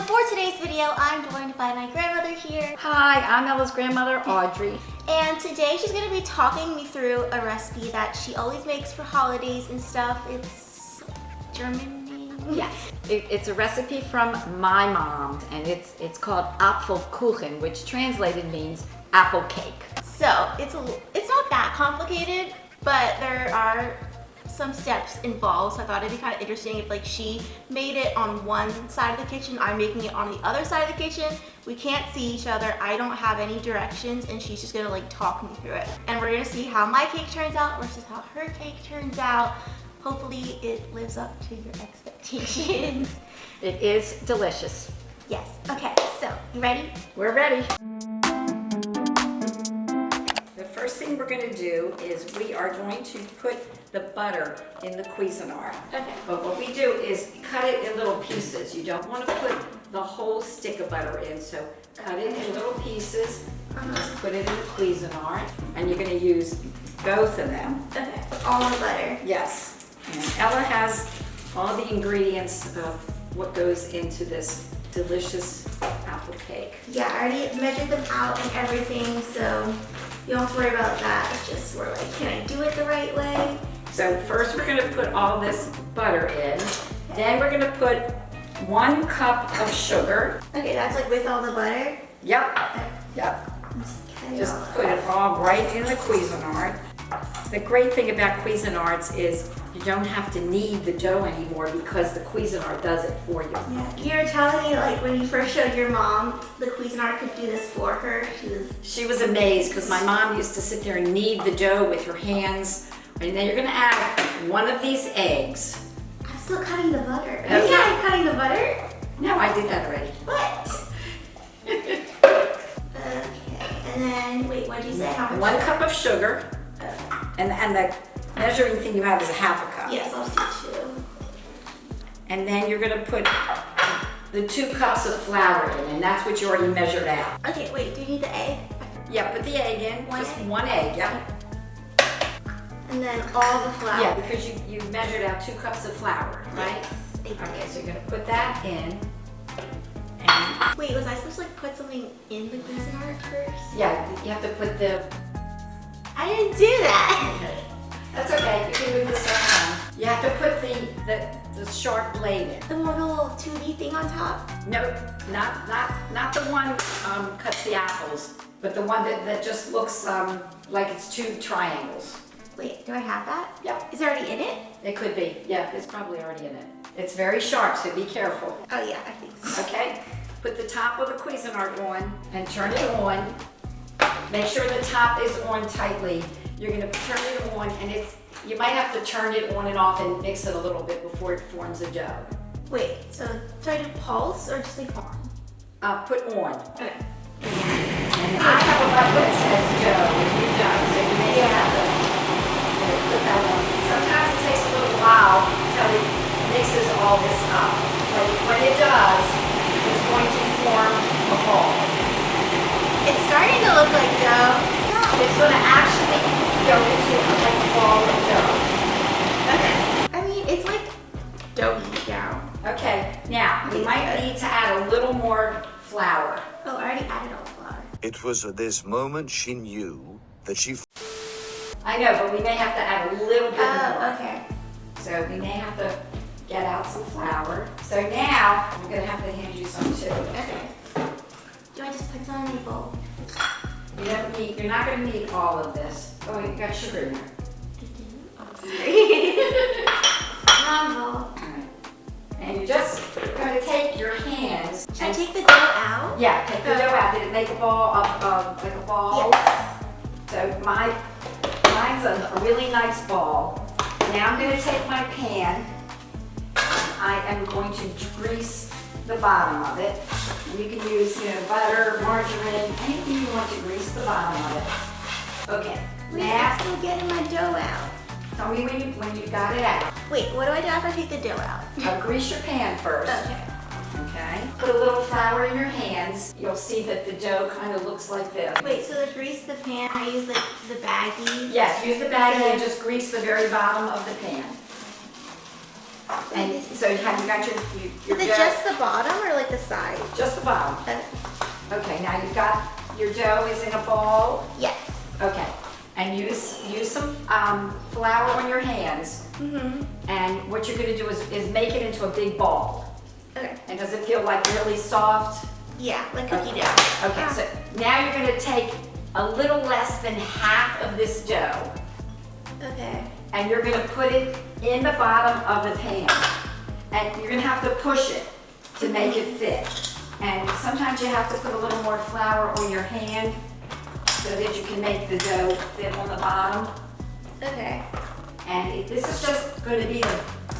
So for today's video, I'm joined by my grandmother here. Hi, I'm Ella's grandmother, Audrey. And today she's going to be talking me through a recipe that she always makes for holidays and stuff. It's German name? Yes. It's a recipe from my mom, and it's called Apfelkuchen, which translated means apple cake. So it's not that complicated, but there are some steps involved, so I thought it'd be kind of interesting if like she made it on one side of the kitchen, I'm making it on the other side of the kitchen. We can't see each other, I don't have any directions, and she's just gonna like talk me through it. And we're gonna see how my cake turns out versus how her cake turns out. Hopefully it lives up to your expectations. It is delicious. Yes, okay, so you ready? We're ready. The first thing we're going to do is we are going to put the butter in the Cuisinart. Okay. But what we do is cut it in little pieces. You don't want to put the whole stick of butter in, so cut it in little pieces. Just put it in the Cuisinart, and you're going to use both of them. Okay, all the butter. Yes. And Ella has all the ingredients of what goes into this delicious apple cake. Yeah, I already measured them out and everything, so you don't have to worry about that. It's just we're like, can I do it the right way? So first we're going to put all this butter in. Then we're going to put 1 cup of sugar. Okay, that's like with all the butter? Yep. Yep. Just put it all right in the Cuisinart. The great thing about Cuisinarts is you don't have to knead the dough anymore because the Cuisinart does it for you. Yeah, you were telling me like when you first showed your mom the Cuisinart could do this for her. She was amazed because my mom used to sit there and knead the dough with her hands. And then you're going to add 1 of these eggs. I'm still cutting the butter. Okay. Yeah, I'm cutting the butter? No, I did that already. What? Okay, and then, wait, what did you say? How much? 1 cup of sugar. And the measuring thing you have is 1/2 cup. Yes, I'll do 2. And then you're going to put the 2 cups of flour in, and that's what you already measured out. Okay, wait, do you need the egg? Yeah, put the egg in, just 1 egg, yeah. And then all the flour. Yeah, because you measured out 2 cups of flour, right? Yes, Okay, so you're going to put that in. And wait, was I supposed to like put something in the Cuisinart first? yeah, you have to put the... I didn't do that. That's okay, you can move the stuff around. You have to put the sharp blade in. The little 2D thing on top? No, not the one cuts the apples, but the one that just looks like it's 2 triangles. Wait, do I have that? Yep. Is it already in it? It could be. Yeah, it's probably already in it. It's very sharp, so be careful. Oh yeah, I think so. Okay? Put the top of the Cuisinart on and turn it on. Make sure the top is on tightly. You're going to turn it on, and you might have to turn it on and off and mix it a little bit before it forms a dough. Wait, so do I do pulse or just like on? Put on. Okay. And I have a button that says dough when you're done, so you may have to put that on. Sometimes it takes a little while until it mixes all this up. But when it does, it's going to form a ball. It's starting to look like dough. It's going to actually go into like a ball of dough. Okay. I mean, it's like doughy dough. Okay, now we might need to add a little more flour. Oh, I already added all the flour. It was at this moment she knew that she I know, but we may have to add a little bit more. Oh, okay. So we may have to get out some flour. So now I'm going to have to hand you some too. Okay. Do I just put some in the bowl? You're not going to need all of this. Oh, you got sugar in there. Rumble. All right. And you're just going to take your hands. Should I take the dough out? Yeah, take the dough out. Did it make a ball like a ball? Yes. So mine's a really nice ball. Now I'm going to take my pan. I am going to grease the bottom of it. You can use, butter, margarine, anything you want to grease the bottom of it. Okay. Wait, Now, I'm still getting my dough out. tell me when you got it out. Wait, what do I do after I take the dough out? Grease your pan first. Okay. Okay. Put a little flour in your hands. You'll see that the dough kind of looks like this. Wait, so to grease the pan, I use like the baggie? Yes, use the baggie and just grease the very bottom of the pan. And so have you got your Is it dough? just the bottom or like the side? Just the bottom. Okay, now you've got your dough is in a bowl. Yes. Okay, and use some flour on your hands. And what you're gonna do is make it into a big ball. Okay. And does it feel like really soft? Yeah, like cookie dough. Okay, so now you're gonna take a little less than half of this dough Okay. and you're gonna put it in the bottom of the pan. And you're gonna have to push it to make it fit. And sometimes you have to put a little more flour on your hand so that you can make the dough fit on the bottom. Okay. And this is just going to be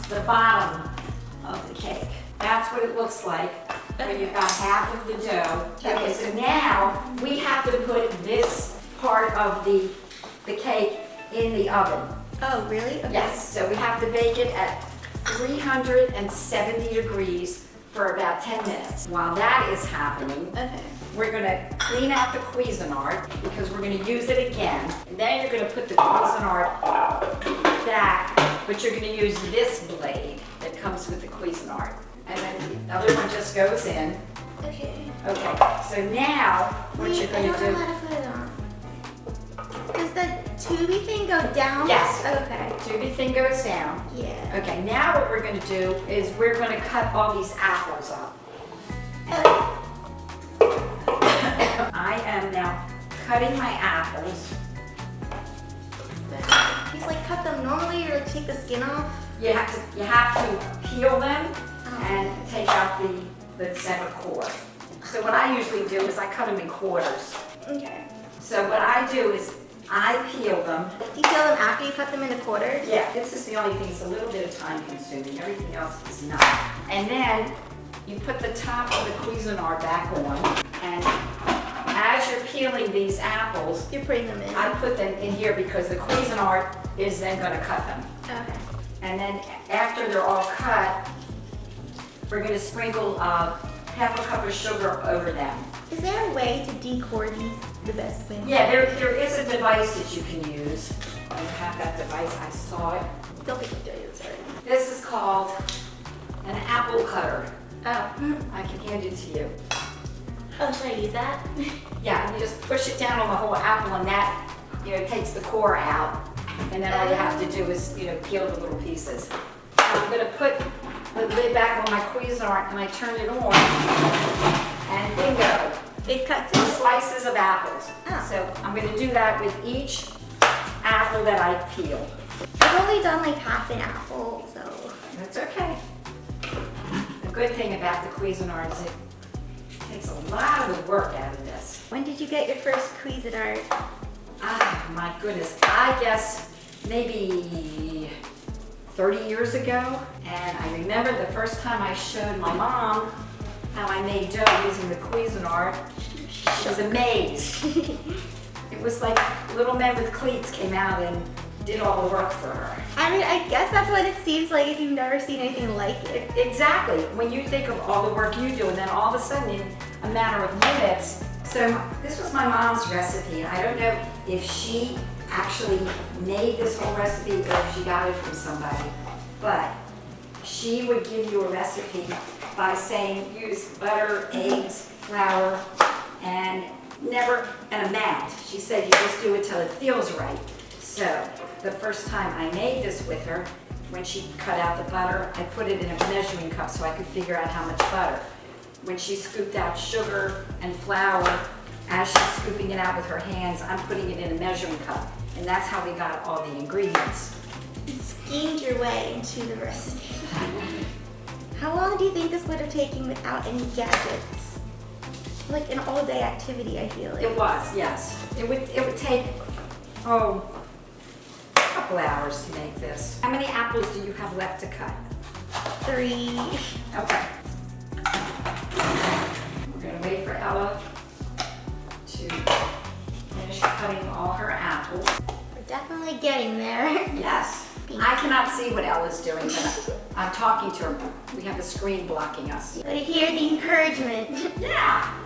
the bottom of the cake. That's what it looks like when you've got half of the dough. Okay, so now we have to put this part of the cake in the oven. Oh, really? Okay. Yes, so we have to bake it at 370 degrees for about 10 minutes. While that is happening, Okay. we're gonna clean out the Cuisinart because we're gonna use it again. And then you're gonna put the Cuisinart back, but you're gonna use this blade that comes with the Cuisinart. And then the other one just goes in. Okay. Okay, so now what you're I gonna don't know do. how to put it on. Does the tubey thing go down? Yes. Okay. Tubey thing goes down. Yeah. Okay, now what we're gonna do is we're gonna cut all these apples up. I am now cutting my apples. He's like cut them normally or like take the skin off? You have to peel them and take out the center core. So what I usually do is I cut them in quarters. Okay. So what I do is I peel them. Do you peel them after you cut them into quarters? Yeah, this is the only thing, it's a little bit of time consuming, everything else is not. And then you put the top of the Cuisinart back on, and as you're peeling these apples, You're putting them in. I put them in here because the Cuisinart is then gonna cut them. Okay. And then after they're all cut, we're gonna sprinkle half a cup of sugar over them. Is there a way to decore these the best way? Yeah, there is a device that you can use. I have that device, I saw it. Don't think you do this already. This is called an apple cutter. Oh. I can hand it to you. Oh, should I use that? Yeah, you just push it down on the whole apple and that, takes the core out. And then all you have to do is, peel the little pieces. I'm gonna put the lid back on my Cuisinart and I turn it on and bingo. It cuts Two it. slices of apples. Oh. So I'm gonna do that with each apple that I peel. I've only done like half an apple, so. That's okay. The good thing about the Cuisinart is it takes a lot of the work out of this. When did you get your first Cuisinart? Ah, my goodness. I guess maybe 30 years ago. And I remember the first time I showed my mom how I made dough using the Cuisinart. She was amazed. It was like little men with cleats came out and did all the work for her. I mean, I guess that's what it seems like if you've never seen anything like it. Exactly. When you think of all the work you do, and then all of a sudden, in a matter of minutes. So this was my mom's recipe. I don't know if she actually made this whole recipe or if she got it from somebody, but she would give you a recipe by saying use butter, eggs, flour, and never an amount. She said you just do it till it feels right. So the first time I made this with her, when she cut out the butter, I put it in a measuring cup so I could figure out how much butter. When she scooped out sugar and flour, as she's scooping it out with her hands, I'm putting it in a measuring cup. And that's how we got all the ingredients. You schemed your way into the recipe. How long do you think this would have taken without any gadgets? Like an all-day activity, I feel like. It was, yes. It would take, a couple hours to make this. How many apples do you have left to cut? 3. Okay. We're gonna wait for Ella to finish cutting all her apples. We're definitely getting there. Yes. I cannot see what Ella's doing, but I'm talking to her. We have a screen blocking us. But I hear the encouragement. Yeah.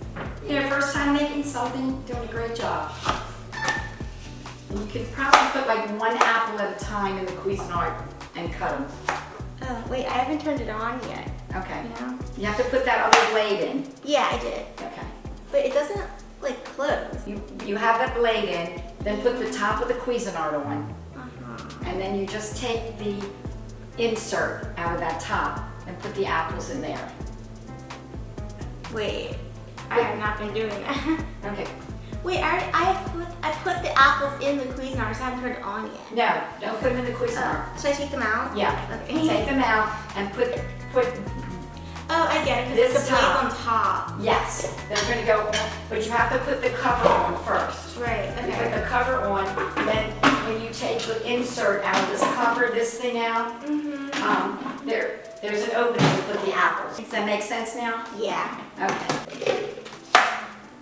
First time making something, doing a great job. And you can probably put like one apple at a time in the Cuisinart and cut them. Oh, wait, I haven't turned it on yet. Okay. No? You have to put that other blade in. Yeah, I did. Okay. But it doesn't, like, close. You have that blade in, then put the top of the Cuisinart on, and then you just take the insert out of that top and put the apples in there. Wait, I have not been doing that. Okay. Wait, I put the apples in the Cuisinart, so I haven't turned it on yet. No, don't put them in the Cuisinart. Should I take them out? Yeah. Okay. Take them out and put. Oh, I get it, because This the blade's top. on top. Yes, they're gonna go, but you have to put the cover on first. Right, You put okay. the cover on, then when you take the insert out of this cover, this thing out, there's an opening to put the apples. Does that make sense now? Yeah. Okay.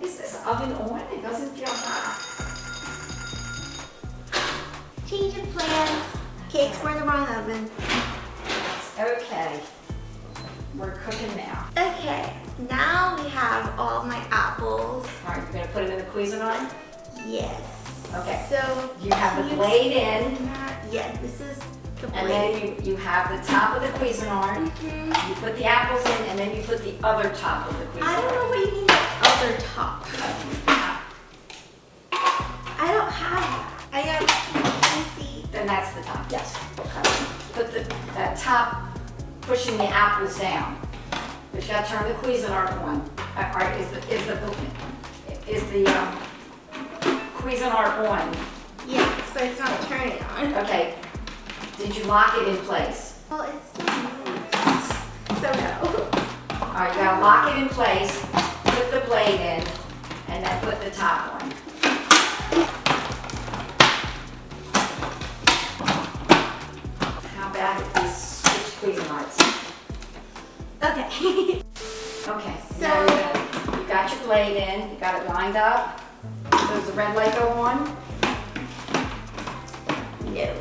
Is this oven on? It doesn't feel hot. Change of plans. Cakes were in the wrong oven. Okay. We're cooking now. Okay, now we have all my apples. All right, you're gonna put them in the Cuisinart? Yes. Okay. So You have the blade in, Yeah, this is the and blade. then you have the top of the Cuisinart. You put the apples in, and then you put the other top of the Cuisinart. I don't know what you mean by other top. I don't have that. I got, let me see. Then that's the top, yes. Okay. Put that top pushing the apples down. But you gotta turn the Cuisinart on. Is the Cuisinart on? Yes, but it's not turning on. Okay. Did you lock it in place? Well, it's still moving. So no. All right, you gotta lock it in place, put the blade in, and then put the top on. How about if we switch Cuisinarts? Okay. Okay, So- now you got your blade in, you got it lined up. Does the red light go on? No.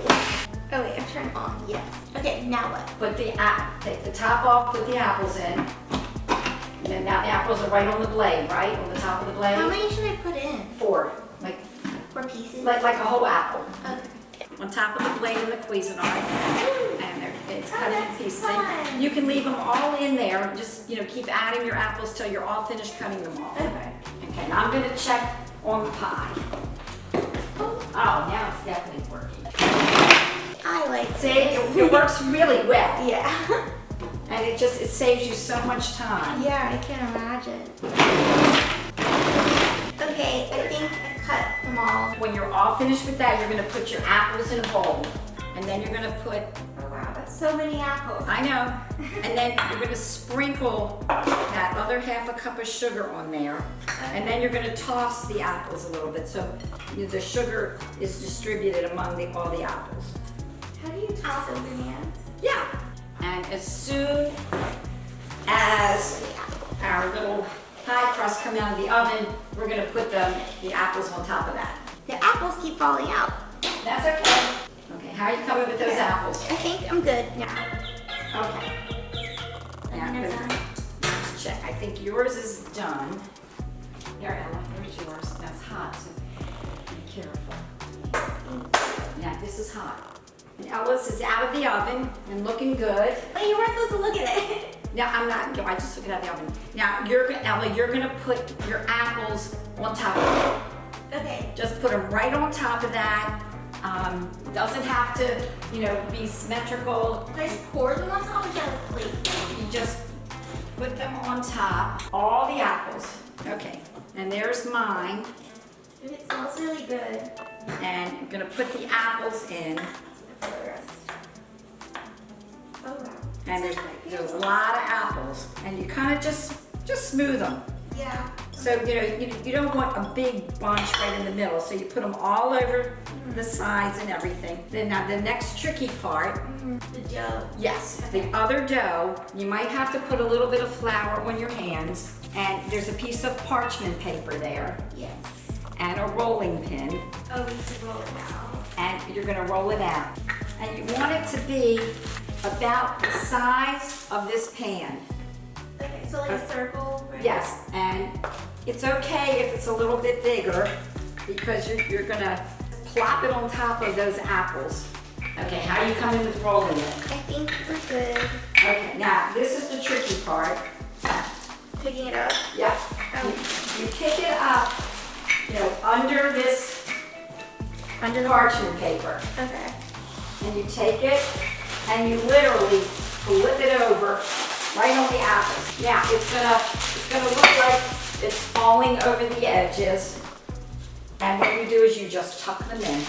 Oh wait, I'm turning on. Yes. Okay, now what? Take the top off, put the apples in. And then now the apples are right on the blade, right? On the top of the blade? How many should I put in? 4, like 4 pieces? a whole apple. Okay. On top of the blade in the Cuisinart. And it's cut in that's pieces. fun. You can leave them all in there, just keep adding your apples till you're all finished cutting them all. Okay. Okay, now I'm gonna check on the pie. Oh, now it's definitely working. I like See, this. it works really well. Yeah. And it saves you so much time. Yeah, I can imagine. Okay, I think I cut them all. When you're all finished with that, you're gonna put your apples in a bowl. And then you're gonna put, Oh wow, that's so many apples. I know, and then you're gonna sprinkle that other half a cup of sugar on there. And then you're gonna toss the apples a little bit so the sugar is distributed among all the apples. How do you toss it with your hands? Yeah. And as soon as our little pie crust come out of the oven, we're gonna put the apples on top of that. The apples keep falling out. That's okay. Okay, how are you coming with those apples? I think I'm good now. Okay. Now, They're done. let's check. I think yours is done. Here, Ella, here's yours. That's hot, so be careful. Yeah, this is hot. And Ella's is out of the oven and looking good. Wait, you weren't supposed to look at it. Now, I'm not, I just took it out of the oven. Now, Ella, you're gonna put your apples on top of it. Okay. Just put them right on top of that. Doesn't have to, be symmetrical. Should I just pour them on top or should I place them? You just put them on top, all the apples. Okay, and there's mine. And it smells really good. And I'm gonna put the apples in. For the rest. Oh wow. And there's a lot of apples. And you kind of just smooth them. Yeah. So, you don't want a big bunch right in the middle. So you put them all over the sides and everything. Then now the next tricky part, The dough. yes, the other dough, you might have to put a little bit of flour on your hands. And there's a piece of parchment paper there Yes. and a rolling pin. Oh, we should roll it now. And you're gonna roll it out. And you want it to be about the size of this pan. Okay, so like a circle, right? Yes, and it's okay if it's a little bit bigger because you're gonna plop it on top of those apples. Okay, how are you coming with rolling it? I think we're good. Okay, now this is the tricky part. Picking it up. Yep. Oh. You pick it up, you know, under this Under the parchment paper. Okay. And you take it and you literally flip it over right on the apple. Now it's gonna look like it's falling over the edges. And what you do is you just tuck them in.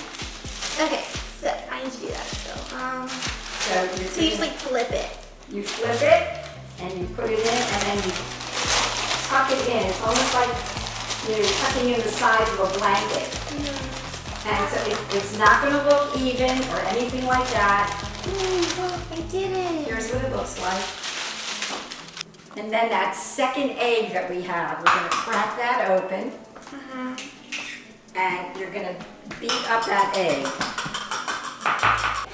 Okay, so I need to do that still. So You just like flip it. you flip it and you put it in and then you tuck it in. It's almost like you're tucking in the sides of a blanket. And so it's not going to look even or anything like that. I did it. Here's what it looks like. And then that second egg that we have, we're going to crack that open. And you're going to beat up that egg.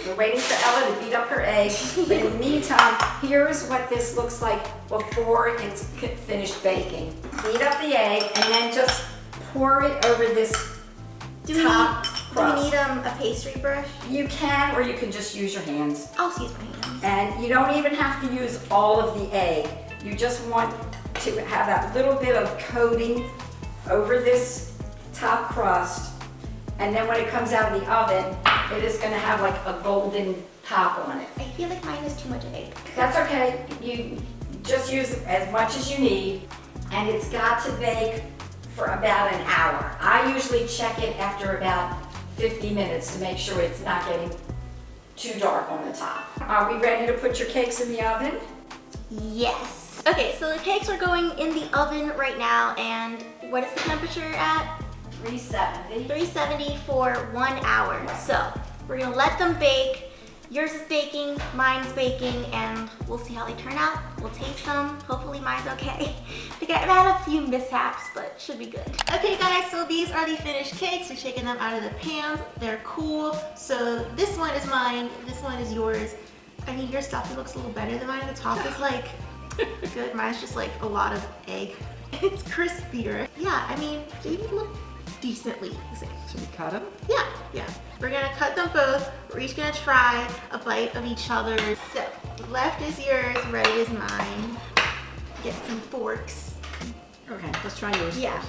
We're waiting for Ella to beat up her egg. But in the meantime, here's what this looks like before it's finished baking. Beat up the egg and then just pour it over this top crust. Do we need a pastry brush? You can, or you can just use your hands. I'll just use my hands. And you don't even have to use all of the egg. You just want to have that little bit of coating over this top crust. And then when it comes out of the oven, it is going to have like a golden top on it. I feel like mine is too much egg. That's okay. You just use as much as you need. And it's got to bake for about an hour. I usually check it after about 50 minutes to make sure it's not getting too dark on the top. Are we ready to put your cakes in the oven? Yes. Okay, so the cakes are going in the oven right now, and what is the temperature at? 370. 370 for 1 hour. So we're gonna let them bake. Yours is baking, mine's baking, and we'll see how they turn out. We'll taste them. Hopefully mine's okay. I've had a few mishaps, but should be good. Okay guys, so these are the finished cakes. We're taking them out of the pans. They're cool. So this one is mine, this one is yours. I mean, your stuffing looks a little better than mine. The top is like good. Mine's just like a lot of egg. It's crispier. Yeah, I mean, they look decently the same. Should we cut them? Yeah. We're gonna cut them both. We're each gonna try a bite of each other's. So, left is yours, right is mine. Get some forks. Okay, let's try yours. Yeah.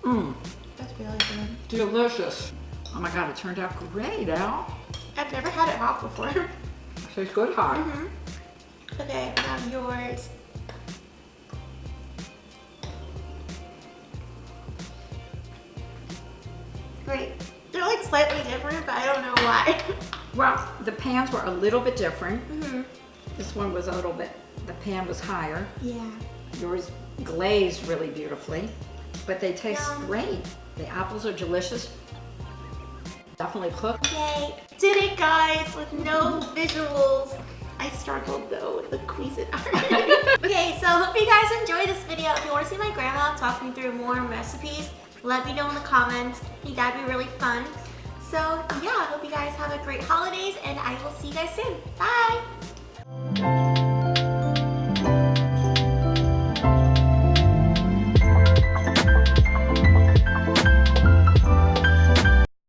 Mmm, That's really good. delicious. Oh my God, it turned out great, Al. I've never had it hot before. Tastes good hot. Okay, now yours. Great. They're like slightly different, but I don't know why. Well, the pans were a little bit different. This one was a little bit, the pan was higher. Yeah. Yours glazed really beautifully, but they taste Yum. great. The apples are delicious. Definitely cooked. Yay. Did it, guys, with no visuals. I struggled though with the Cuisinart. Okay, so hope you guys enjoyed this video. If you want to see my grandma talking through more recipes, let me know in the comments. I think that'd be really fun. So yeah, I hope you guys have a great holidays, and I will see you guys soon. Bye!